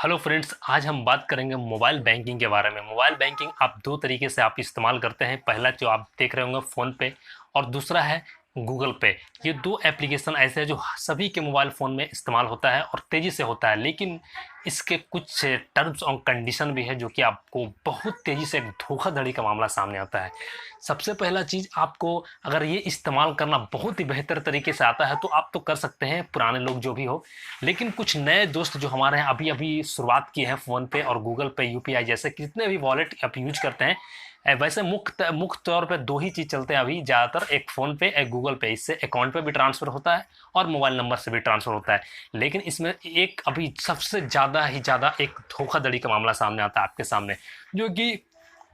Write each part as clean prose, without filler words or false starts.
Hello friends, आज हम बात करेंगे मोबाइल बैंकिंग के बारे में। मोबाइल बैंकिंग आप दो तरीके से आप इस्तेमाल करते हैं। पहला जो आप देख रहे होंगे फ़ोन पे, और दूसरा है गूगल पे। ये दो एप्लीकेशन ऐसे हैं जो सभी के मोबाइल फ़ोन में इस्तेमाल होता है और तेज़ी से होता है, लेकिन इसके कुछ टर्म्स और कंडीशन भी है जो कि आपको बहुत तेज़ी से एक धोखाधड़ी का मामला सामने आता है। सबसे पहला चीज़, आपको अगर ये इस्तेमाल करना बहुत ही बेहतर तरीके से आता है तो आप तो कर सकते हैं, पुराने लोग जो भी हो। लेकिन कुछ नए दोस्त जो हमारे हैं अभी अभी शुरुआत की है फ़ोन पे और गूगल पे, यूपीआई जैसे कितने भी वॉलेट आप यूज करते हैं। वैसे मुख्य तौर पे दो ही चीज़ चलते हैं अभी ज़्यादातर, एक फ़ोन पे एक गूगल पे। इससे अकाउंट पे भी ट्रांसफ़र होता है और मोबाइल नंबर से भी ट्रांसफ़र होता है। लेकिन इसमें एक अभी सबसे ज़्यादा एक धोखाधड़ी का मामला सामने आता है आपके सामने, जो कि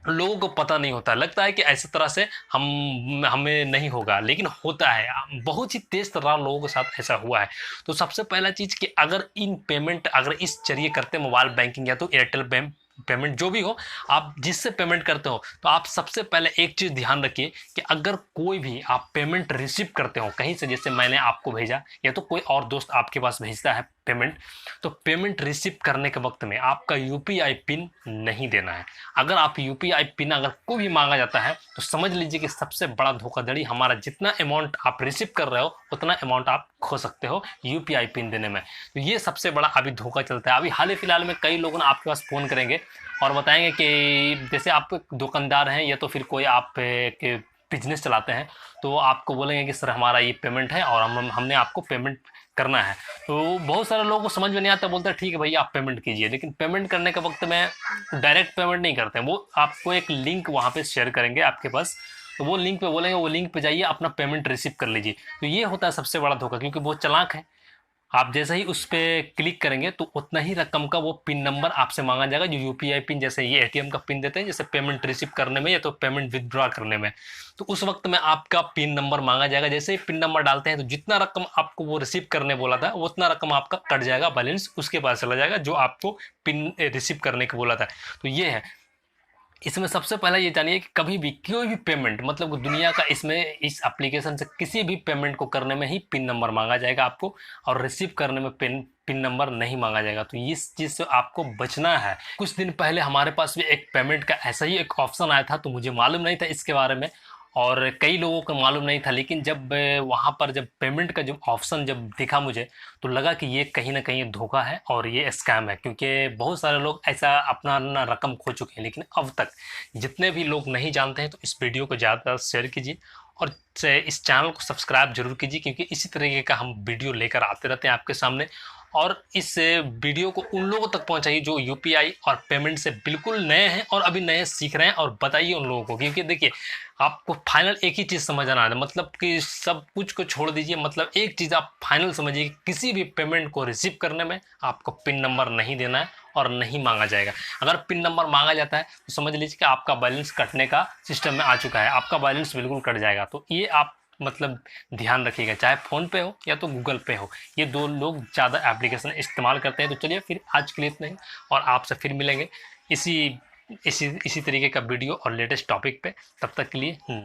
लोगों को पता नहीं होता। लगता है कि ऐसी तरह से हमें नहीं होगा, लेकिन होता है। बहुत ही तेज तर्रार लोगों के साथ ऐसा हुआ है। तो सबसे पहला चीज़ कि अगर इस जरिए करते मोबाइल बैंकिंग या तो एयरटेल पेमेंट जो भी हो, आप जिससे पेमेंट करते हो, तो आप सबसे पहले एक चीज़ ध्यान रखिए कि अगर कोई भी आप पेमेंट रिसीव करते हो कहीं से, जैसे मैंने आपको भेजा या तो कोई और दोस्त आपके पास भेजता है पेमेंट, तो पेमेंट रिसीव करने के वक्त में आपका यूपीआई पिन नहीं देना है। अगर आप यूपीआई पिन अगर कोई भी मांगा जाता है तो समझ लीजिए कि सबसे बड़ा धोखाधड़ी, हमारा जितना अमाउंट आप रिसीव कर रहे हो उतना अमाउंट आप खो सकते हो यूपीआई पिन देने में। तो ये सबसे बड़ा अभी धोखा चलता है। अभी हाल ही फिलहाल में कई लोग ना आपके पास फ़ोन करेंगे और बताएंगे कि जैसे आप दुकानदार हैं या तो फिर कोई आप के बिजनेस चलाते हैं, तो आपको बोलेंगे कि सर हमारा ये पेमेंट है और हमने आपको पेमेंट करना है। तो बहुत सारे लोगों को समझ में नहीं आता, बोलते हैं ठीक है भैया आप पेमेंट कीजिए, लेकिन पेमेंट करने के वक्त में डायरेक्ट पेमेंट नहीं करते हैं। वो आपको एक लिंक वहाँ पे शेयर करेंगे आपके पास, तो वो लिंक पे बोलेंगे वो लिंक पे जाइए अपना पेमेंट रिसीव कर लीजिए। तो ये होता है सबसे बड़ा धोखा, क्योंकि वो चालाक है। आप जैसे ही उस पर क्लिक करेंगे तो उतना ही रकम का वो पिन नंबर आपसे मांगा जाएगा, जो यूपीआई पिन, जैसे ये एटीएम का पिन देते हैं जैसे पेमेंट रिसीव करने में या तो पेमेंट विदड्रॉ करने में। तो उस वक्त में आपका पिन नंबर मांगा जाएगा। जैसे ही पिन नंबर डालते हैं तो जितना रकम आपको वो रिसीव करने बोला था उतना रकम आपका कट जाएगा, बैलेंस उसके पास चला जाएगा जो आपको पिन रिसीव करने को बोला था। तो ये है। इसमें सबसे पहले ये जानिए कि कभी भी कोई भी पेमेंट, मतलब दुनिया का, इसमें इस एप्लीकेशन से किसी भी पेमेंट को करने में ही पिन नंबर मांगा जाएगा आपको, और रिसीव करने में पिन नंबर नहीं मांगा जाएगा। तो इस चीज़ से आपको बचना है। कुछ दिन पहले हमारे पास भी एक पेमेंट का ऐसा ही एक ऑप्शन आया था, तो मुझे मालूम नहीं था इसके बारे में और कई लोगों को मालूम नहीं था। लेकिन जब वहाँ पर जब पेमेंट का जब ऑप्शन जब दिखा मुझे, तो लगा कि ये कहीं ना कहीं धोखा है और ये स्कैम है, क्योंकि बहुत सारे लोग ऐसा अपना ना रकम खो चुके हैं। लेकिन अब तक जितने भी लोग नहीं जानते हैं तो इस वीडियो को ज़्यादा शेयर कीजिए और इस चैनल को सब्सक्राइब जरूर कीजिए, क्योंकि इसी तरीके का हम वीडियो लेकर आते रहते हैं आपके सामने। और इस वीडियो को उन लोगों तक पहुंचाइए जो यूपीआई और पेमेंट से बिल्कुल नए हैं और अभी नए सीख रहे हैं, और बताइए उन लोगों को। क्योंकि देखिए, आपको फाइनल एक ही चीज़ समझ आना है, मतलब कि सब कुछ को छोड़ दीजिए। मतलब एक चीज़ आप फाइनल समझिए कि किसी भी पेमेंट को रिसीव करने में आपको पिन नंबर नहीं देना है और नहीं मांगा जाएगा। अगर पिन नंबर मांगा जाता है तो समझ लीजिए कि आपका बैलेंस कटने का सिस्टम में आ चुका है, आपका बैलेंस बिल्कुल कट जाएगा। तो ये आप मतलब ध्यान रखिएगा, चाहे फ़ोन पे हो या तो गूगल पे हो, ये दो लोग ज़्यादा एप्लीकेशन इस्तेमाल करते हैं। तो चलिए फिर आज के लिए इतना ही, और आपसे फिर मिलेंगे इसी इसी इसी तरीके का वीडियो और लेटेस्ट टॉपिक पे। तब तक के लिए